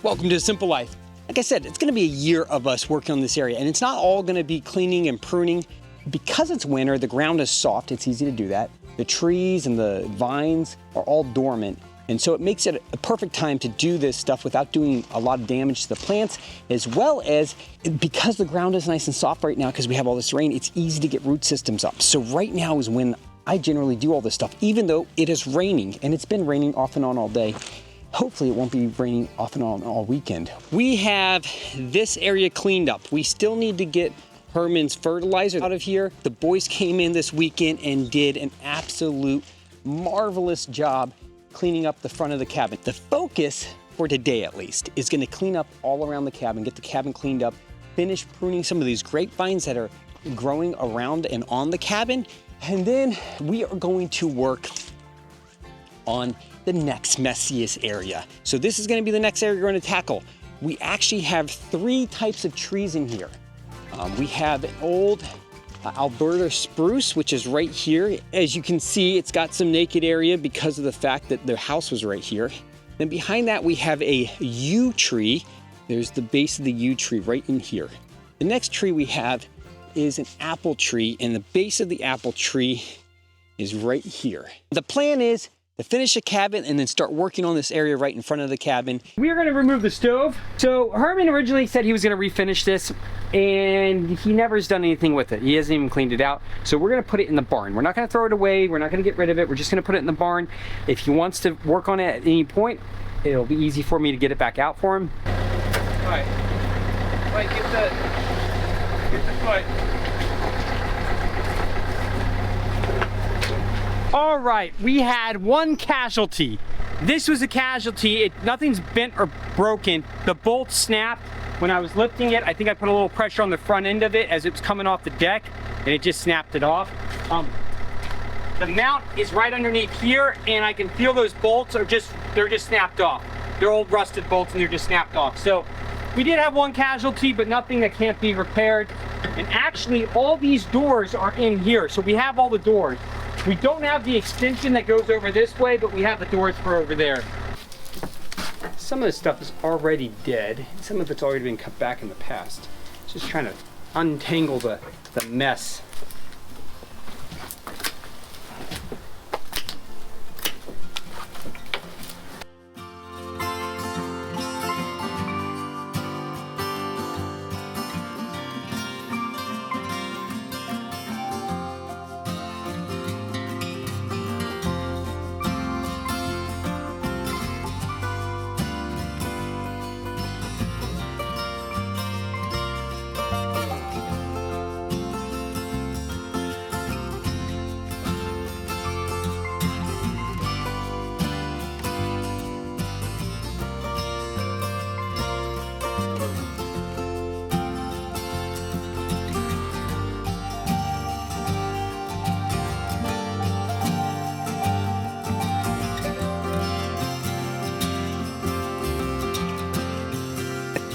Welcome to Simple Life. Like I said, it's gonna be a year of us working on this area, and it's not all gonna be cleaning and pruning. Because it's winter, the ground is soft, it's easy to do that. The trees and the vines are all dormant, and so it makes it a perfect time to do this stuff without doing a lot of damage to the plants, as well as because the ground is nice and soft right now because we have all this rain, it's easy to get root systems up. So right now is when I generally do all this stuff, even though it is raining, and it's been raining off and on all day. Hopefully it won't be raining off and on all weekend. We have this area cleaned up. We still need to get Herman's fertilizer out of here. The boys came in this weekend and did an absolute marvelous job cleaning up the front of the cabin. The focus for today, at least, is gonna clean up all around the cabin, get the cabin cleaned up, finish pruning some of these grapevines that are growing around and on the cabin, and then we are going to work on the next messiest area. So this is gonna be the next area we're gonna tackle. We actually have 3 types of trees in here. We have an old Alberta spruce, which is right here. As you can see, it's got some naked area because of the fact that the house was right here. Then behind that, we have a yew tree. There's the base of the yew tree right in here. The next tree we have is an apple tree, and the base of the apple tree is right here. The plan is to finish the cabin and then start working on this area right in front of the cabin. We are gonna remove the stove. So Herman originally said he was gonna refinish this, and he never has done anything with it. He hasn't even cleaned it out. So we're gonna put it in the barn. We're not gonna throw it away. We're not gonna get rid of it. We're just gonna put it in the barn. If he wants to work on it at any point, it'll be easy for me to get it back out for him. All right, wait, get the foot. All right, we had one casualty. This was a casualty. Nothing's bent or broken. The bolt snapped when I was lifting it. I think I put a little pressure on the front end of it as it was coming off the deck, and it just snapped it off. The mount is right underneath here, and I can feel those bolts they're just snapped off. They're old rusted bolts, and they're just snapped off. So we did have one casualty, but nothing that can't be repaired. And actually, all these doors are in here, so we have all the doors. We don't have the extension that goes over this way, but we have the doors for over there. Some of this stuff is already dead. Some of it's already been cut back in the past. Just trying to untangle the mess.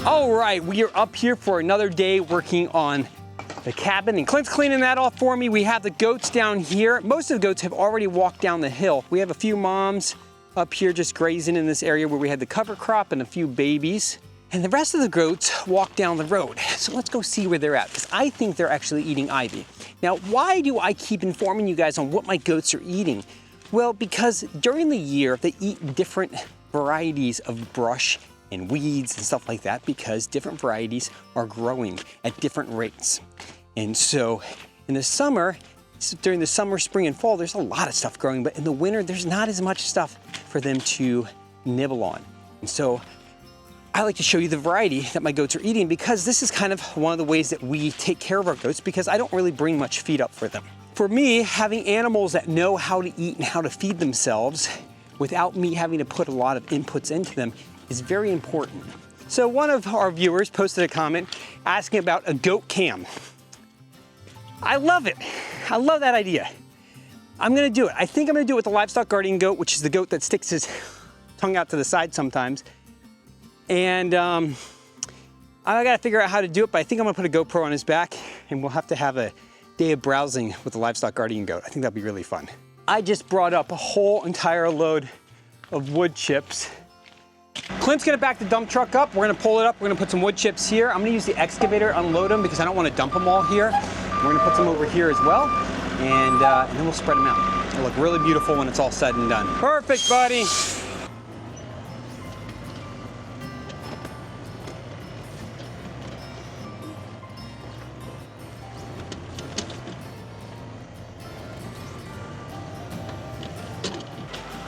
All right, we are up here for another day working on the cabin, and Clint's cleaning that off for me. We have the goats down here. Most of the goats have already walked down the hill. We have a few moms up here just grazing in this area where we had the cover crop and a few babies. And the rest of the goats walk down the road. So let's go see where they're at, because I think they're actually eating ivy. Now, why do I keep informing you guys on what my goats are eating? Well, because during the year, they eat different varieties of brush and weeds and stuff like that, because different varieties are growing at different rates. And so in the summer, during the summer, spring, and fall, there's a lot of stuff growing, but in the winter, there's not as much stuff for them to nibble on. And so I like to show you the variety that my goats are eating, because this is kind of one of the ways that we take care of our goats, because I don't really bring much feed up for them. For me, having animals that know how to eat and how to feed themselves without me having to put a lot of inputs into them is very important. So one of our viewers posted a comment asking about a goat cam. I love it. I love that idea. I'm gonna do it. I think I'm gonna do it with the livestock guardian goat, which is the goat that sticks his tongue out to the side sometimes. And I gotta figure out how to do it, but I think I'm gonna put a GoPro on his back, and we'll have to have a day of browsing with the livestock guardian goat. I think that'd be really fun. I just brought up a whole entire load of wood chips Clint's gonna back the dump truck up. We're gonna pull it up. We're gonna put some wood chips here. I'm gonna use the excavator, unload them because I don't want to dump them all here. We're gonna put some over here as well, and then we'll spread them out. It'll look really beautiful when it's all said and done. Perfect, buddy.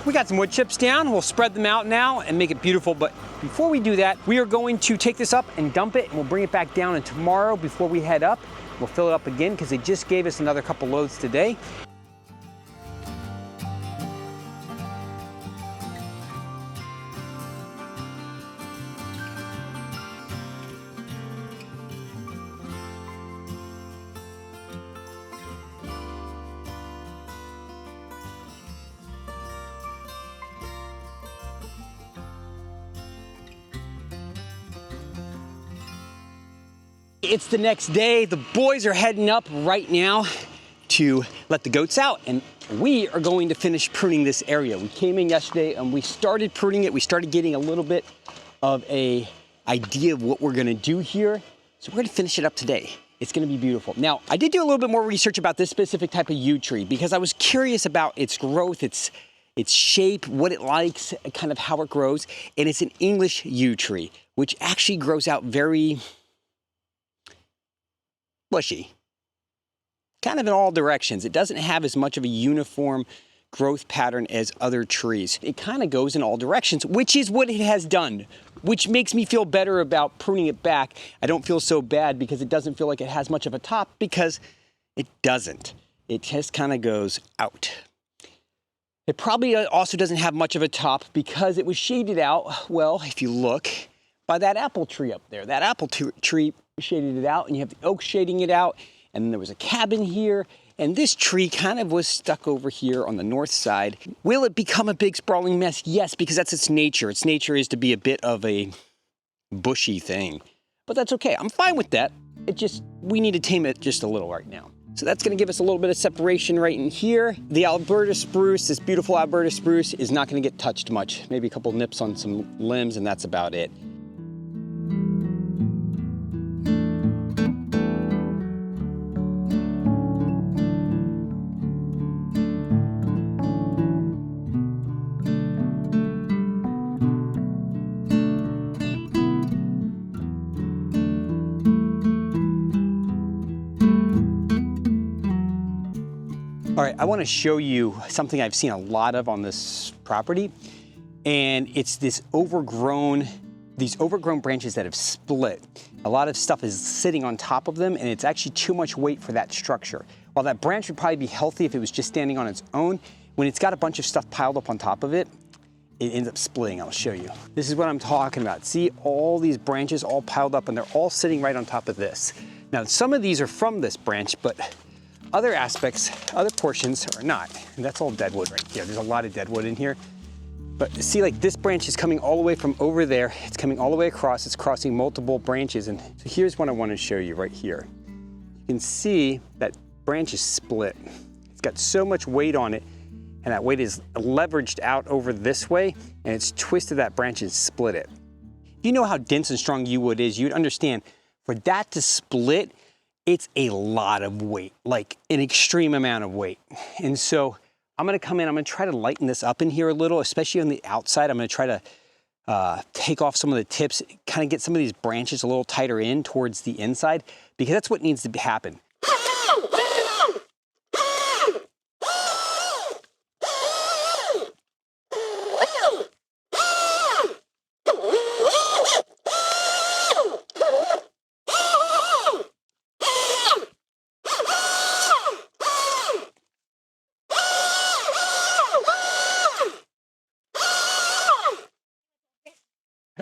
We got some wood chips down. We'll spread them out now and make it beautiful. But before we do that, we are going to take this up and dump it, and we'll bring it back down. And tomorrow, before we head up, we'll fill it up again because they just gave us another couple loads today. It's the next day. The boys are heading up right now to let the goats out, and we are going to finish pruning this area. We came in yesterday and we started pruning it. We started getting a little bit of an idea of what we're gonna do here. So we're gonna finish it up today. It's gonna be beautiful. Now, I did do a little bit more research about this specific type of yew tree because I was curious about its growth, its shape, what it likes, kind of how it grows. And it's an English yew tree, which actually grows out very bushy, kind of in all directions. It doesn't have as much of a uniform growth pattern as other trees. It kind of goes in all directions, which is what it has done, which makes me feel better about pruning it back. I don't feel so bad because it doesn't feel like it has much of a top, because it doesn't. It just kind of goes out. It probably also doesn't have much of a top because it was shaded out, well, if you look, by that apple tree up there. That apple tree shaded it out, and you have the oak shading it out, and then there was a cabin here, and this tree kind of was stuck over here on the north side. Will it become a big sprawling mess? Yes, because that's its nature. Its nature is to be a bit of a bushy thing, but that's okay. I'm fine with that. We need to tame it just a little right now. So that's gonna give us a little bit of separation right in here. The Alberta spruce, this beautiful Alberta spruce, is not gonna get touched much. Maybe a couple nips on some limbs, and that's about it. All right, I want to show you something I've seen a lot of on this property, and it's these overgrown branches that have split. A lot of stuff is sitting on top of them, and it's actually too much weight for that structure. While that branch would probably be healthy if it was just standing on its own, when it's got a bunch of stuff piled up on top of it, it ends up splitting. I'll show you. This is what I'm talking about. See all these branches all piled up, and they're all sitting right on top of this. Now, some of these are from this branch, but other aspects, other portions are not. And that's all deadwood right here. There's a lot of deadwood in here. But see, like this branch is coming all the way from over there. It's coming all the way across. It's crossing multiple branches. And so here's what I want to show you right here. You can see that branch is split. It's got so much weight on it, and that weight is leveraged out over this way, and it's twisted that branch and split it. If you know how dense and strong yew wood is, you'd understand for that to split, it's a lot of weight, like an extreme amount of weight. And so I'm gonna come in, I'm gonna try to lighten this up in here a little, especially on the outside. I'm gonna try to take off some of the tips, kind of get some of these branches a little tighter in towards the inside, because that's what needs to happen.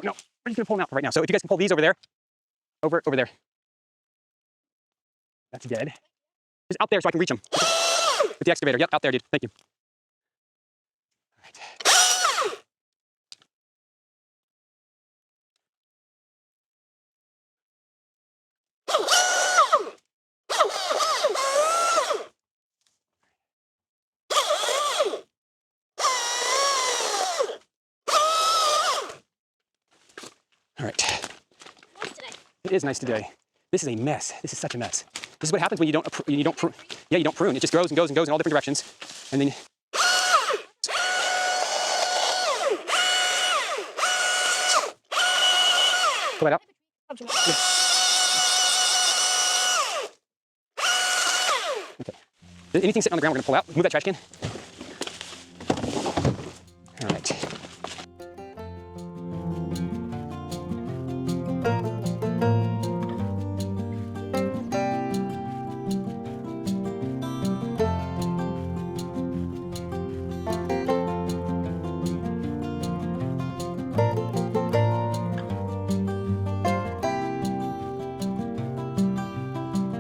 No, we're just gonna pull them out right now. So if you guys can pull these over there, over there. That's dead. Just out there so I can reach them with the excavator. Yep, out there, dude. Thank you. All right. It is nice today. This is a mess. This is such a mess. This is what happens when you don't prune. Yeah, you don't prune. It just grows and goes and goes in all different directions. And then pull that out. Yeah. Okay. Anything sitting on the ground, we're gonna pull out. Move that trash can. All right.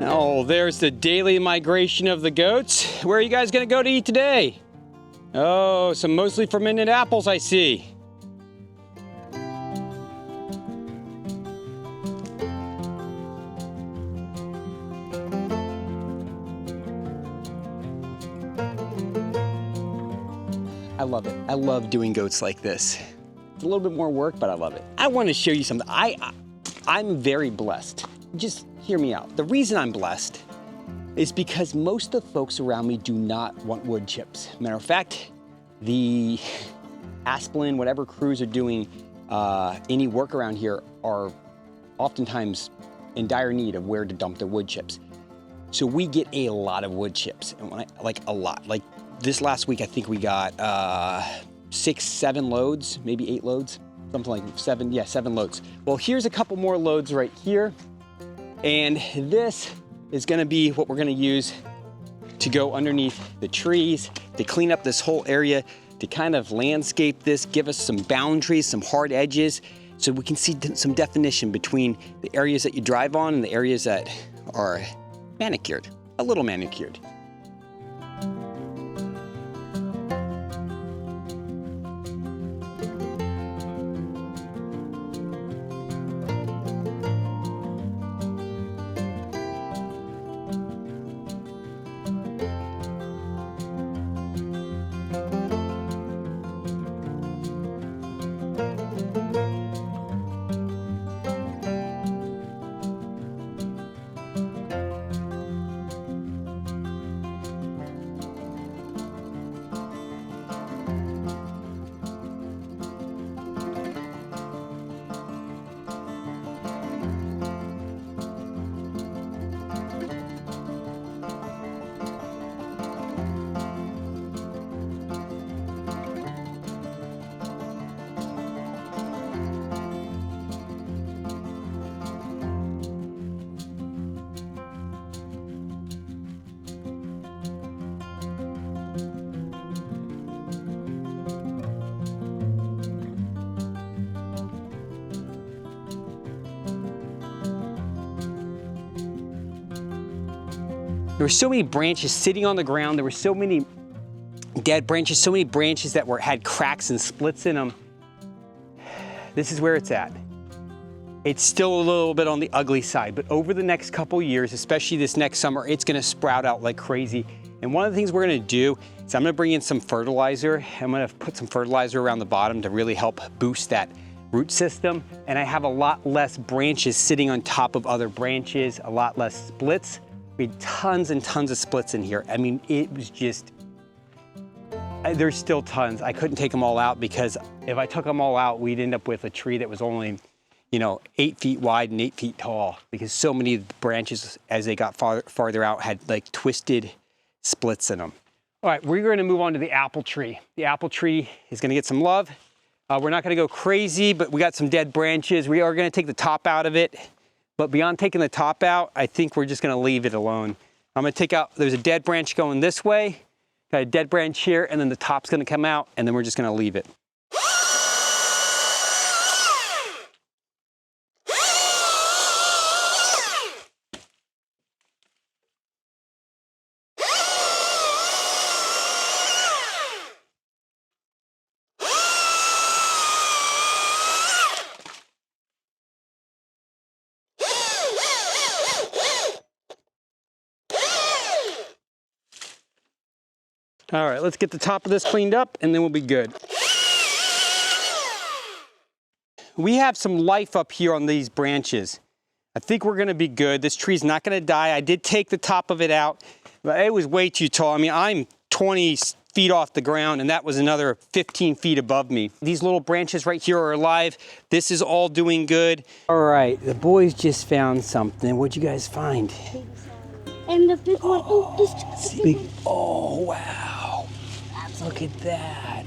Oh, there's the daily migration of the goats. Where are you guys gonna go to eat today? Oh, some mostly fermented apples, I see. I love it. I love doing goats like this. It's a little bit more work, but I love it. I want to show you something. I'm very blessed. Just hear me out. The reason I'm blessed is because most of the folks around me do not want wood chips. Matter of fact, the Asplin, whatever crews are doing any work around here are oftentimes in dire need of where to dump their wood chips. So we get a lot of wood chips, and like a lot. Like this last week, I think we got 6, 7 loads, maybe 8 loads, something like 7, yeah, 7 loads. Well, here's a couple more loads right here. And this is gonna be what we're gonna use to go underneath the trees, to clean up this whole area, to kind of landscape this, give us some boundaries, some hard edges, so we can see some definition between the areas that you drive on and the areas that are manicured, a little manicured. There were so many branches sitting on the ground. There were so many dead branches, so many branches that had cracks and splits in them. This is where it's at. It's still a little bit on the ugly side, but over the next couple years, especially this next summer, it's gonna sprout out like crazy. And one of the things we're gonna do is I'm gonna bring in some fertilizer. I'm gonna put some fertilizer around the bottom to really help boost that root system. And I have a lot less branches sitting on top of other branches, a lot less splits. We had tons and tons of splits in here. I mean, it was just, there's still tons. I couldn't take them all out because if I took them all out, we'd end up with a tree that was only, 8 feet wide and 8 feet tall, because so many of the branches, as they got farther out, had like twisted splits in them. All right, we're gonna move on to the apple tree. The apple tree is gonna get some love. We're not gonna go crazy, but we got some dead branches. We are gonna take the top out of it. But beyond taking the top out, I think we're just gonna leave it alone. I'm gonna take out, there's a dead branch going this way, got a dead branch here, and then the top's gonna come out, and then we're just gonna leave it. All right, let's get the top of this cleaned up and then we'll be good. We have some life up here on these branches. I think we're gonna be good. This tree's not gonna die. I did take the top of it out, but it was way too tall. I mean, I'm 20 feet off the ground, and that was another 15 feet above me. These little branches right here are alive. This is all doing good. All right, the boys just found something. What'd you guys find? And the big one. Oh, this big one. Oh, wow. Look at that.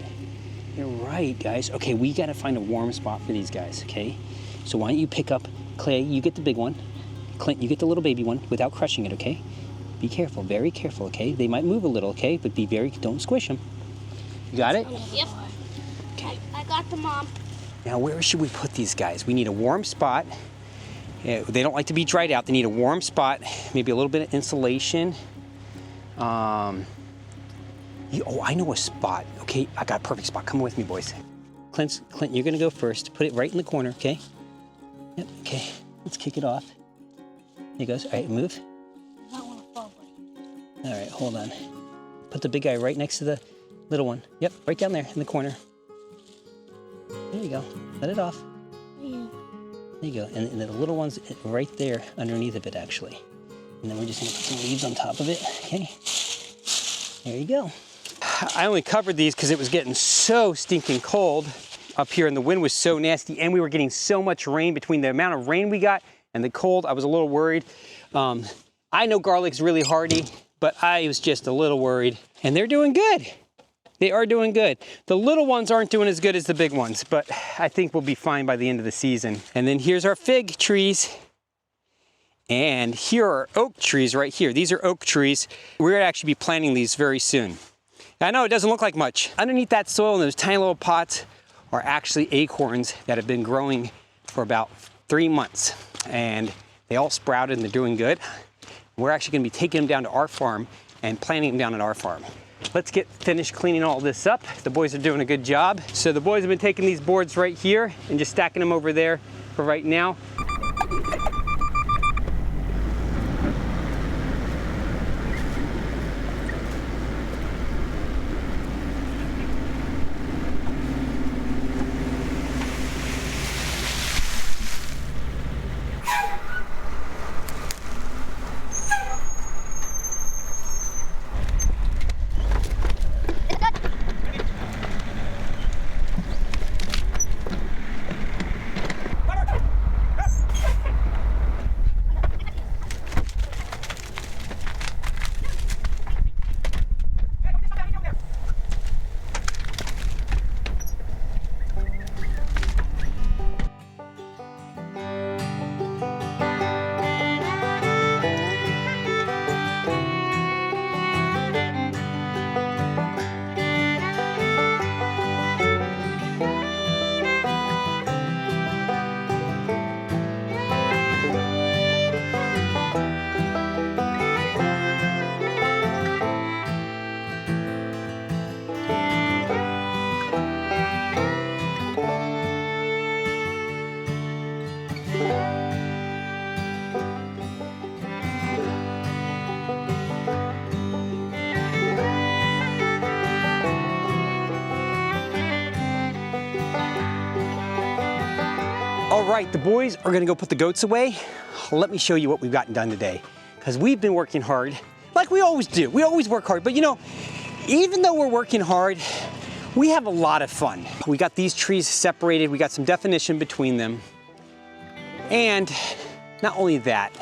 You're right, guys. Okay, we gotta find a warm spot for these guys, okay? So why don't you pick up, Clay, you get the big one. Clint, you get the little baby one without crushing it, okay? Be careful, very careful, okay? They might move a little, okay? But don't squish them. You got it? Yep. Okay. I got the mom. Now, where should we put these guys? We need a warm spot. Yeah, they don't like to be dried out. They need a warm spot, maybe a little bit of insulation. Oh, I know a spot. Okay, I got a perfect spot. Come with me, boys. Clint, you're gonna go first. Put it right in the corner, okay? Yep, okay. Let's kick it off. There he goes. All right, move. I don't want to fall, buddy. All right, hold on. Put the big guy right next to the little one. Yep, right down there in the corner. There you go. Let it off. Yeah. There you go. And the little one's right there underneath of it, actually. And then we're just gonna put some leaves on top of it, okay? There you go. I only covered these because it was getting so stinking cold up here and the wind was so nasty and we were getting so much rain. Between the amount of rain we got and the cold, I was a little worried. I know garlic's really hardy, but I was just a little worried. And they're doing good. They are doing good. The little ones aren't doing as good as the big ones, but I think we'll be fine by the end of the season. And then here's our fig trees. And here are oak trees right here. These are oak trees. We're gonna actually be planting these very soon. I know it doesn't look like much. Underneath that soil in those tiny little pots are actually acorns that have been growing for about 3 months. And they all sprouted and they're doing good. We're actually gonna be taking them down to our farm and planting them down at our farm. Let's get finished cleaning all this up. The boys are doing a good job. So the boys have been taking these boards right here and just stacking them over there for right now. All right, the boys are gonna go put the goats away. Let me show you what we've gotten done today. Because we've been working hard, like we always do. We always work hard, but you know, even though we're working hard, we have a lot of fun. We got these trees separated, we got some definition between them. And not only that,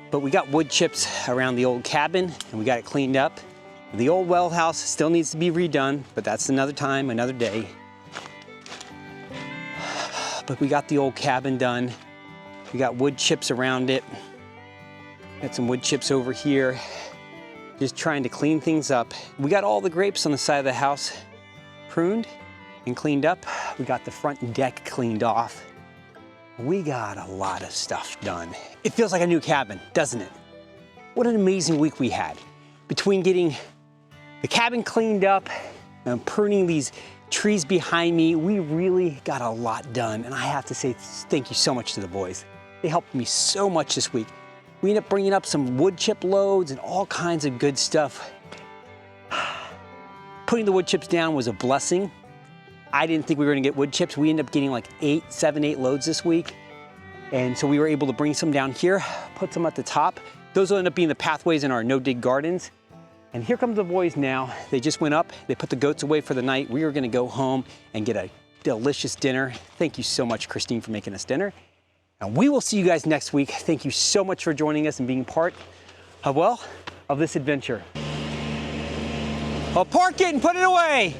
but we got wood chips around the old cabin and we got it cleaned up. The old well house still needs to be redone, but that's another time, another day. But we got the old cabin done. We got wood chips around it. Got some wood chips over here. Just trying to clean things up. We got all the grapes on the side of the house pruned and cleaned up. We got the front deck cleaned off. We got a lot of stuff done. It feels like a new cabin, doesn't it? What an amazing week we had. Between getting the cabin cleaned up and pruning these trees behind me, we really got a lot done. And I have to say thank you so much to the boys. They helped me so much this week. We ended up bringing up some wood chip loads and all kinds of good stuff. Putting the wood chips down was a blessing. I didn't think we were gonna get wood chips. We ended up getting like 7, 8 loads this week. And so we were able to bring some down here, put some at the top. Those will end up being the pathways in our no-dig gardens. And here come the boys now. They just went up, they put the goats away for the night. We are gonna go home and get a delicious dinner. Thank you so much, Christine, for making us dinner. And we will see you guys next week. Thank you so much for joining us and being part of, well, of this adventure. Well, park it and put it away.